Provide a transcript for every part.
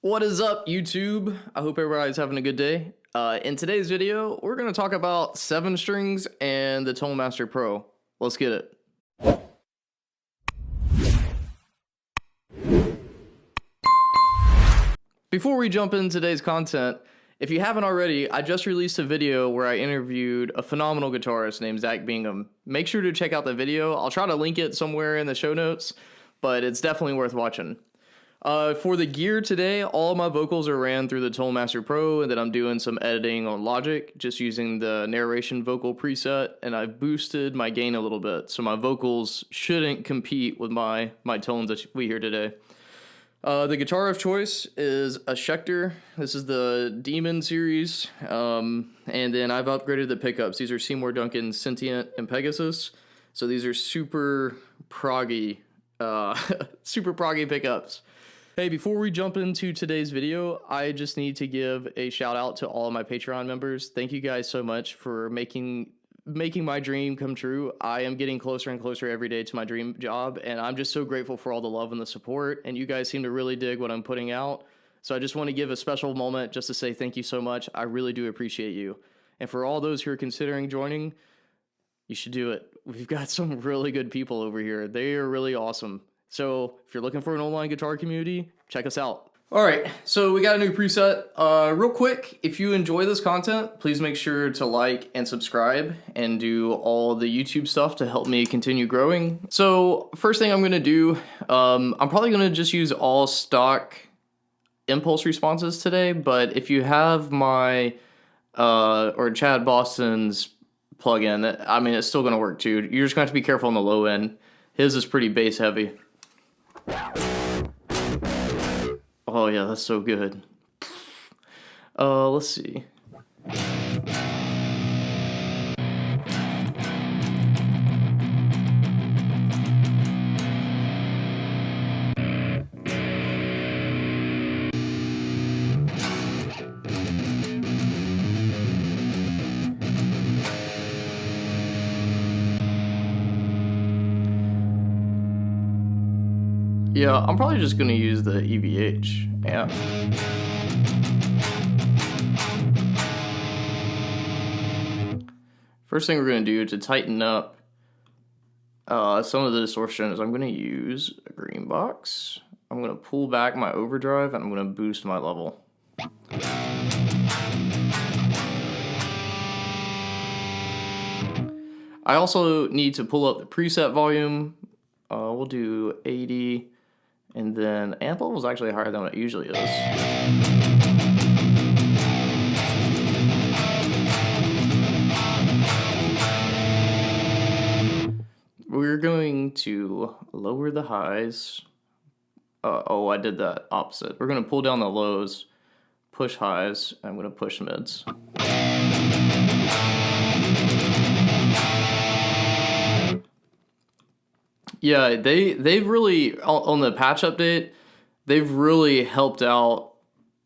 What is up, YouTube? I hope everybody's having a good day. In today's video, we're going to talk about 7 strings and the Tonal Master Pro. Let's get it. Before we jump into today's content, if you haven't already, I just released a video where I interviewed a phenomenal guitarist named Zach Bingham. Make sure to check out the video. I'll try to link it somewhere in the show notes, but it's definitely worth watching. For the gear today, all of my vocals are ran through the Tonal Master Pro, and then I'm doing some editing on Logic, just using the narration vocal preset, and I've boosted my gain a little bit, so my vocals shouldn't compete with my tones that we hear today. The guitar of choice is a Schecter. This is the Damion series, and then I've upgraded the pickups. These are Seymour Duncan Sentient and Pegasus, so these are super proggy pickups. Hey, before we jump into today's video, I just need to give a shout out to all of my Patreon members. Thank you guys so much for making my dream come true. I am getting closer and closer every day to my dream job, and I'm just so grateful for all the love and the support, and you guys seem to really dig what I'm putting out. So I just want to give a special moment just to say thank you so much. I really do appreciate you. And for all those who are considering joining, you should do it. We've got some really good people over here. They are really awesome. So if you're looking for an online guitar community, check us out. All right, so we got a new preset. Real quick, if you enjoy this content, please make sure to like and subscribe and do all the YouTube stuff to help me continue growing. So first thing I'm gonna do, I'm probably gonna just use all stock impulse responses today, but if you have my, or Chad Boston's plugin, I mean, it's still gonna work too. You're just gonna have to be careful on the low end. His is pretty bass heavy. Oh yeah, that's so good. Let's see. Yeah, I'm probably just gonna use the EVH amp. First thing we're gonna do to tighten up some of the distortion is I'm gonna use a green box. I'm gonna pull back my overdrive and I'm gonna boost my level. I also need to pull up the preset volume. We'll do 80. And then amp level is actually higher than what it usually is. We're going to lower the highs. Oh, I did that opposite. We're going to pull down the lows, push highs, and I'm going to push mids. Yeah, they've really, on the patch update, they've really helped out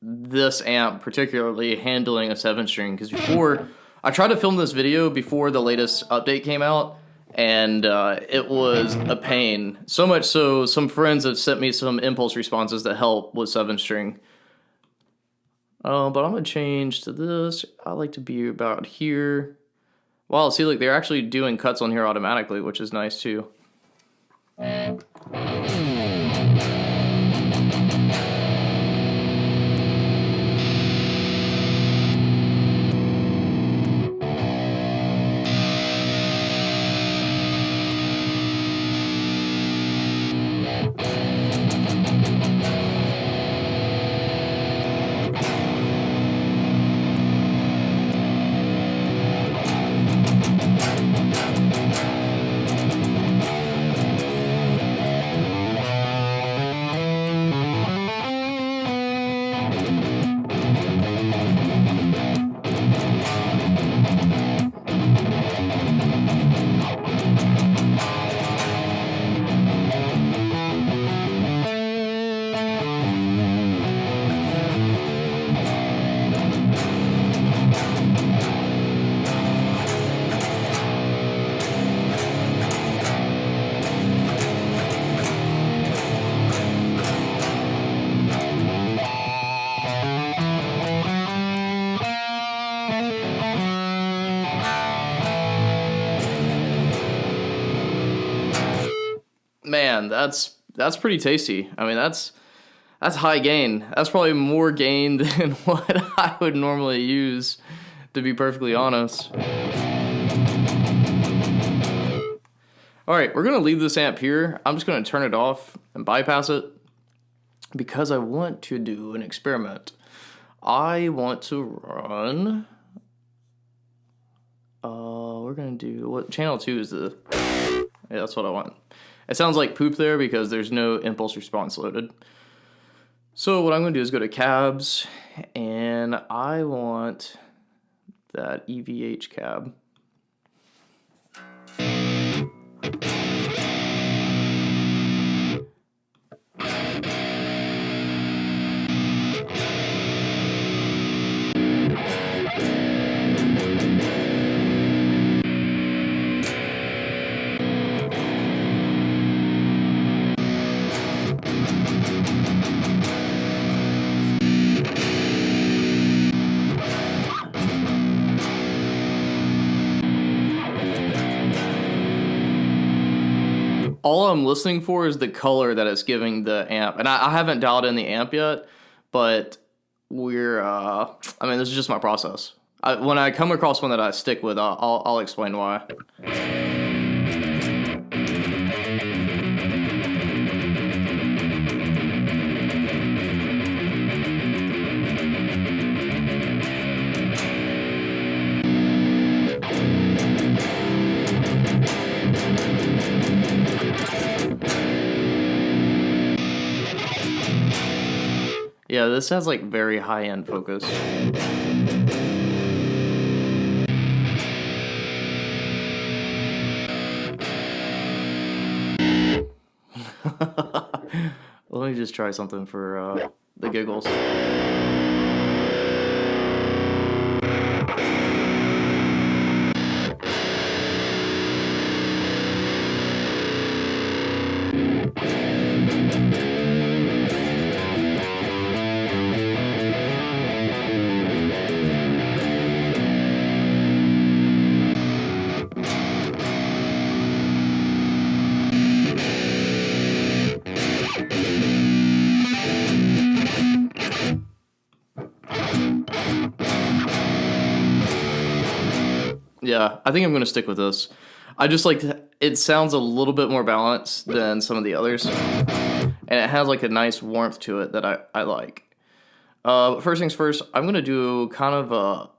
this amp, particularly handling a 7-string. Because before, I tried to film this video before the latest update came out, and it was a pain. So much so, some friends have sent me some impulse responses that help with 7-string. But I'm going to change to this. I like to be about here. Wow, see, look, they're actually doing cuts on here automatically, which is nice too. Man, that's pretty tasty. I mean, that's high gain. That's probably more gain than what I would normally use, to be perfectly honest. All right, we're gonna leave this amp here. I'm just gonna turn it off and bypass it because I want to do an experiment. I want to run, we're gonna do, what channel 2 is the, yeah, that's what I want. It sounds like poop there because there's no impulse response loaded. So what I'm gonna do is go to cabs, and I want that EVH cab. All I'm listening for is the color that it's giving the amp. And I haven't dialed in the amp yet, but we're, I mean, this is just my process. When I come across one that I stick with, I'll explain why. Yeah, this has like very high-end focus. Let me just try something for the giggles. Yeah, I think I'm going to stick with this. I just like, it sounds a little bit more balanced than some of the others. And it has like a nice warmth to it that I like. First things first, I'm going to do kind of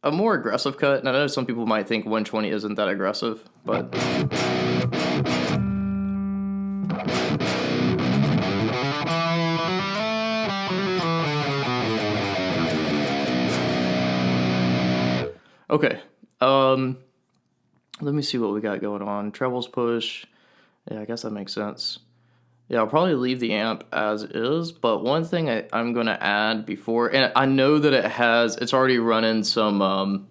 a more aggressive cut. And I know some people might think 120 isn't that aggressive, but... Okay. Let me see what we got going on. Trebles push. Yeah, I guess that makes sense. Yeah, I'll probably leave the amp as is, but one thing I'm going to add before, and I know that it's already running some,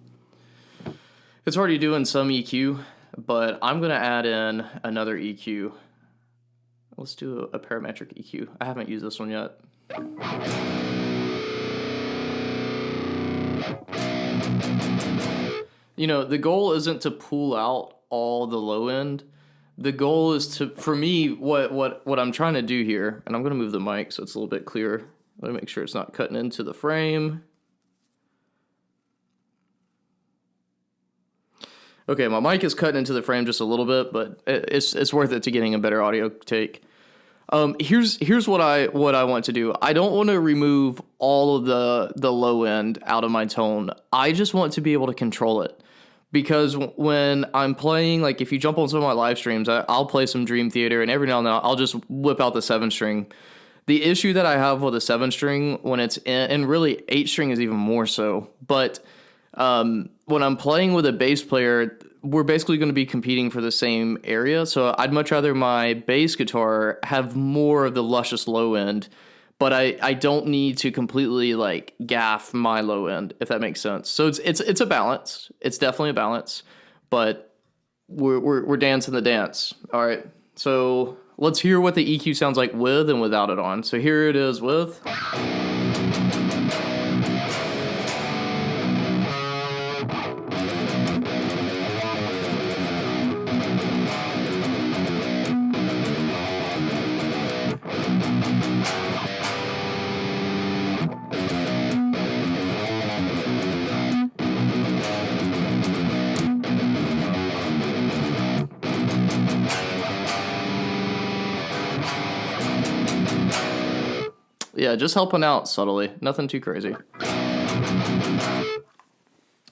it's already doing some EQ, but I'm going to add in another EQ. Let's do a parametric EQ. I haven't used this one yet. You know, the goal isn't to pull out all the low end. The goal is to, for me, what I'm trying to do here, and I'm going to move the mic so it's a little bit clearer. Let me make sure it's not cutting into the frame. Okay, my mic is cutting into the frame just a little bit, but it's worth it to getting a better audio take. Here's what I want to do. I don't want to remove all of the low end out of my tone. I just want to be able to control it. Because when I'm playing, like if you jump on some of my live streams, I'll play some Dream Theater, and every now and then I'll just whip out the 7-string. The issue that I have with a 7-string when it's in, and really 8-string is even more so, but when I'm playing with a bass player, we're basically going to be competing for the same area. So I'd much rather my bass guitar have more of the luscious low end, but I don't need to completely like gaff my low end, if that makes sense. So it's a balance. It's definitely a balance, but we're dancing the dance. All right. So let's hear what the EQ sounds like with and without it on. So here it is with. Yeah, just helping out subtly. Nothing too crazy.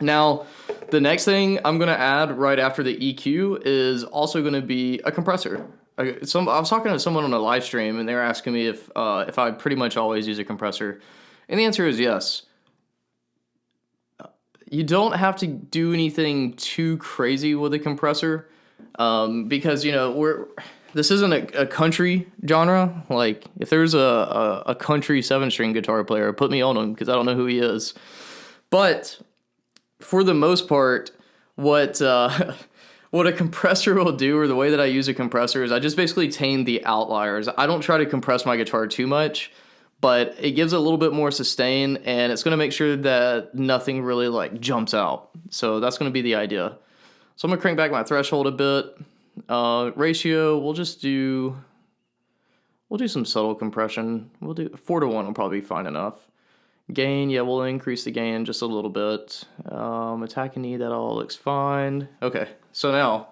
Now, the next thing I'm going to add right after the EQ is also going to be a compressor. I was talking to someone on a live stream, and they were asking me if I pretty much always use a compressor. And the answer is yes. You don't have to do anything too crazy with a compressor, because, you know, this isn't a country genre. Like, if there's a country 7-string guitar player, put me on him, because I don't know who he is. But for the most part, what a compressor will do, or the way that I use a compressor, is I just basically tame the outliers. I don't try to compress my guitar too much, but it gives a little bit more sustain, and it's going to make sure that nothing really like jumps out. So that's going to be the idea. So I'm going to crank back my threshold a bit. Ratio, we'll do some subtle compression. We'll do 4:1 will probably be fine enough. Gain, yeah, we'll increase the gain just a little bit. Attack and knee, that all looks fine. Okay, so now.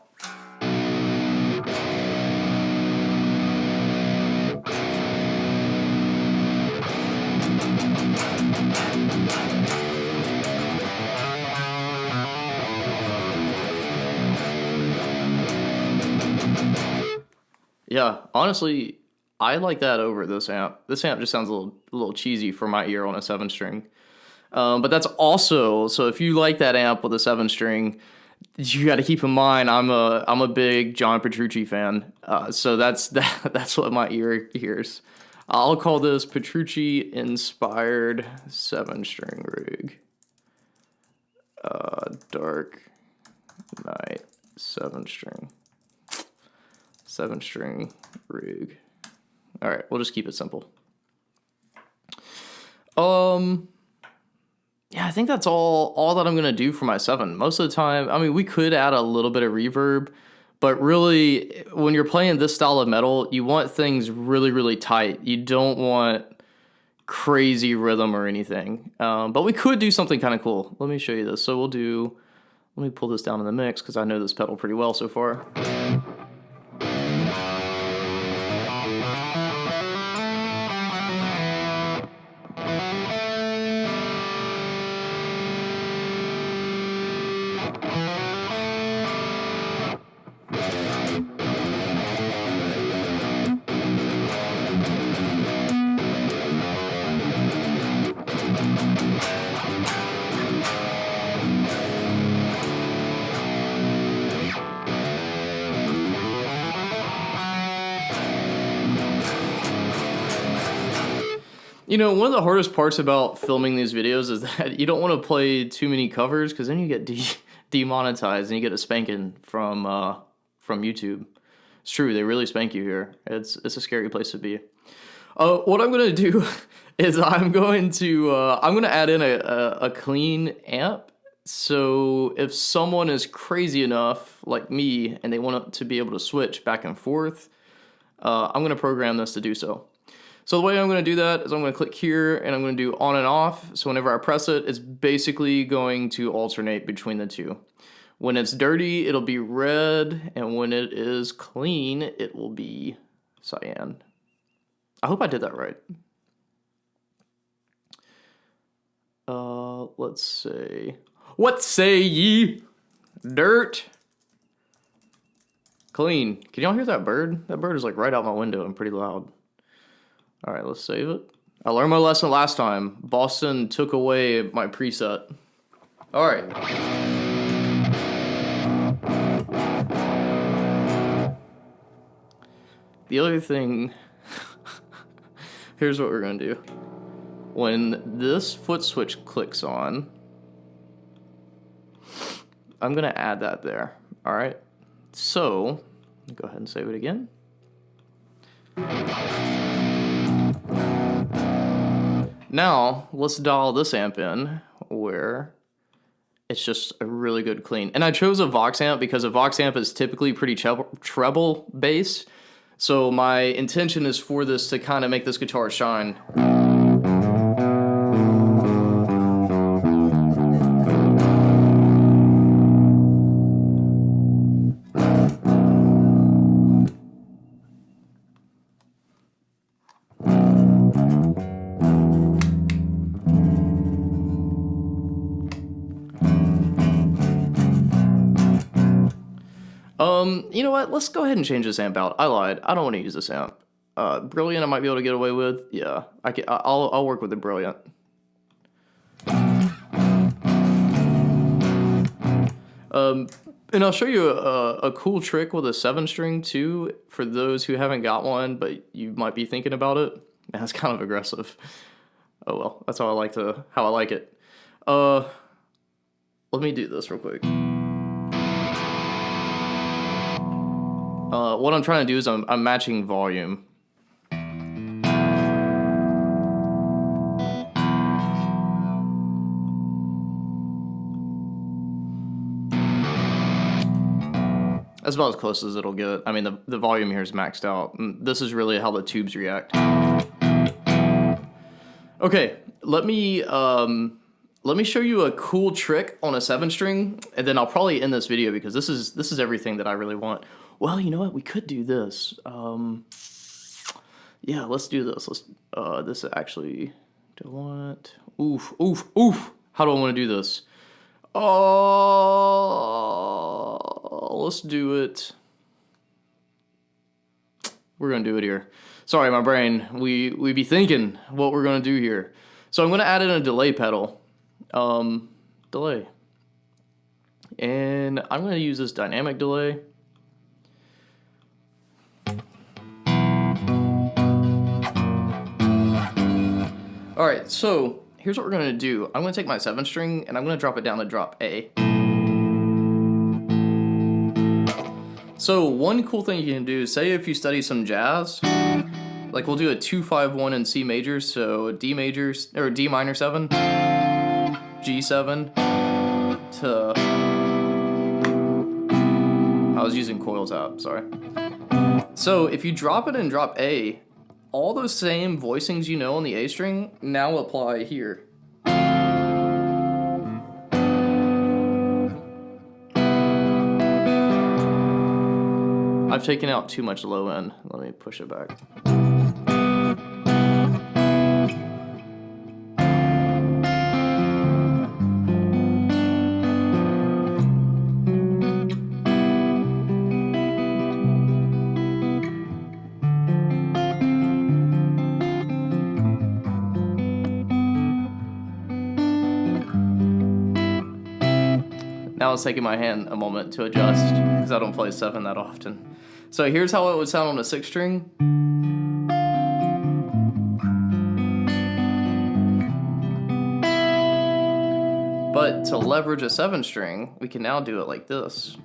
Yeah, honestly, I like that over this amp. This amp just sounds a little cheesy for my ear on a 7-string. But that's also, so if you like that amp with a 7-string, you got to keep in mind I'm a big John Petrucci fan. So that's what my ear hears. I'll call this Petrucci inspired 7-string rig. Dark Knight 7-string. 7-string rig. All right, we'll just keep it simple. Yeah, I think that's all that I'm gonna do for my 7. Most of the time, I mean, we could add a little bit of reverb, but really, when you're playing this style of metal, you want things really, really tight. You don't want crazy rhythm or anything. But we could do something kind of cool. Let me show you this. So let me pull this down in the mix, because I know this pedal pretty well so far. You know, one of the hardest parts about filming these videos is that you don't want to play too many covers, because then you get demonetized and you get a spanking from YouTube. It's true, they really spank you here. It's a scary place to be. What I'm gonna do is I'm gonna add in a clean amp. So if someone is crazy enough, like me, and they want to be able to switch back and forth, I'm gonna program this to do so. So the way I'm going to do that is I'm going to click here, and I'm going to do on and off. So whenever I press it, it's basically going to alternate between the two. When it's dirty, it'll be red, and when it is clean, it will be cyan. I hope I did that right. Let's see. What say ye? Dirt. Clean. Can y'all hear that bird? That bird is like right out my window and pretty loud. All right, let's save it. I learned my lesson last time. Boston took away my preset. All right. The other thing, here's what we're gonna do. When this foot switch clicks on, I'm gonna add that there, all right? So, go ahead and save it again. Now, let's dial this amp in where it's just a really good clean. And I chose a Vox amp because a Vox amp is typically pretty treble based. So my intention is for this to kind of make this guitar shine. You know what? Let's go ahead and change this amp out. I lied. I don't want to use this amp. Brilliant I might be able to get away with. Yeah, I'll work with the Brilliant. And I'll show you a cool trick with a 7-string too, for those who haven't got one, but you might be thinking about it. That's kind of aggressive. Oh well, that's how I like it. Let me do this real quick. What I'm trying to do is I'm matching volume. That's about as close as it'll get. I mean, the volume here is maxed out. This is really how the tubes react. Okay, let me show you a cool trick on a 7-string, and then I'll probably end this video because this is everything that I really want. Well, you know what? We could do this. Yeah, let's do this. This actually. Do I want? Oof. How do I want to do this? Let's do it. We're gonna do it here. Sorry, my brain. We be thinking what we're gonna do here. So I'm gonna add in a delay pedal. Delay. And I'm gonna use this dynamic delay. All right, so here's what we're gonna do. I'm gonna take my 7-string and I'm gonna drop it down to drop A. So one cool thing you can do, say if you study some jazz, like we'll do a 2-5-1 in C major, so D major, or D minor 7, G7 to, I was using coil tap, sorry. So if you drop it and drop A, all those same voicings you know on the A string now apply here. I've taken out too much low end. Let me push it back. Now it's taking my hand a moment to adjust because I don't play 7 that often. So here's how it would sound on a 6-string. But to leverage a 7-string, we can now do it like this.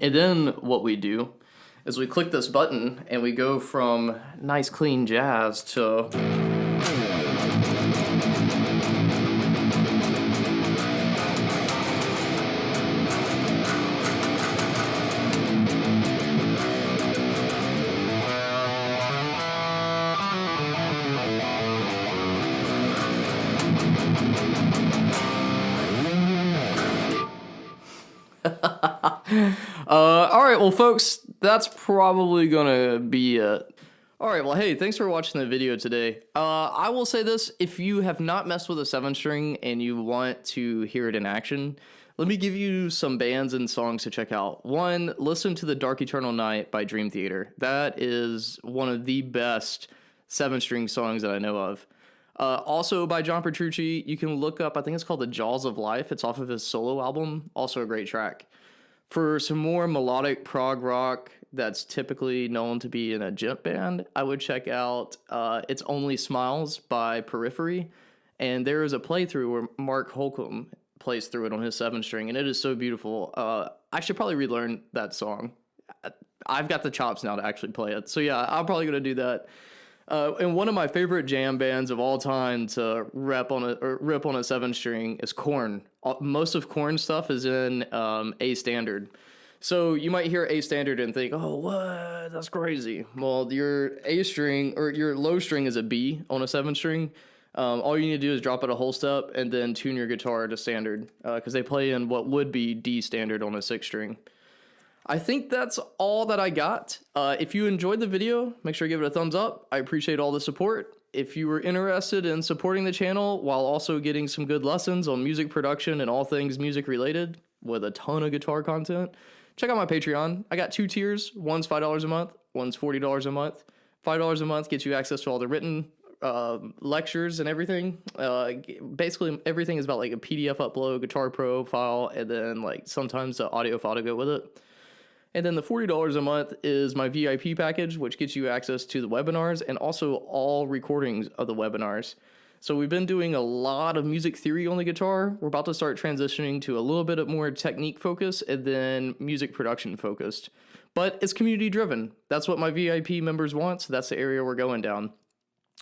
And then what we do is we click this button and we go from nice clean jazz to all right, well, folks, that's probably gonna be it. All right, well, hey, thanks for watching the video today. I will say this, if you have not messed with a 7-string and you want to hear it in action, let me give you some bands and songs to check out. One, listen to The Dark Eternal Night by Dream Theater. That is one of the best 7-string songs that I know of. Also by John Petrucci, you can look up, I think it's called The Jaws of Life. It's off of his solo album, also a great track. For some more melodic prog rock that's typically known to be in a gent band, I would check out It's Only Smiles by Periphery. And there is a playthrough where Mark Holcomb plays through it on his 7-string, and it is so beautiful. I should probably relearn that song. I've got the chops now to actually play it. So yeah, I'm probably going to do that. And one of my favorite jam bands of all time to rip on a 7-string is Korn. Most of Korn stuff is in A standard. So you might hear A standard and think, oh, what? That's crazy. Well, your A string or your low string is a B on a 7-string. All you need to do is drop it a whole step and then tune your guitar to standard, because they play in what would be D standard on a 6-string. I think that's all that I got. If you enjoyed the video, make sure to give it a thumbs up. I appreciate all the support. If you were interested in supporting the channel while also getting some good lessons on music production and all things music related with a ton of guitar content, check out my Patreon. I got 2 tiers. One's $5 a month, one's $40 a month. $5 a month gets you access to all the written lectures and everything. Basically everything is about like a PDF upload, Guitar Pro file, and then like sometimes the audio file to go with it. And then the $40 a month is my VIP package, which gets you access to the webinars and also all recordings of the webinars. So we've been doing a lot of music theory on the guitar. We're about to start transitioning to a little bit more technique focus and then music production focused. But it's community driven. That's what my VIP members want, so that's the area we're going down.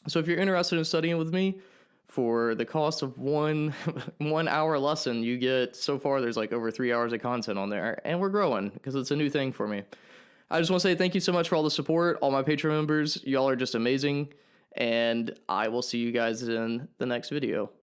So if you're interested in studying with me, for the cost of one 1 hour lesson, you get, so far there's like over 3 hours of content on there, and we're growing because it's a new thing for me. I just want to say thank you so much for all the support, all my Patreon members. Y'all are just amazing, and I will see you guys in the next video.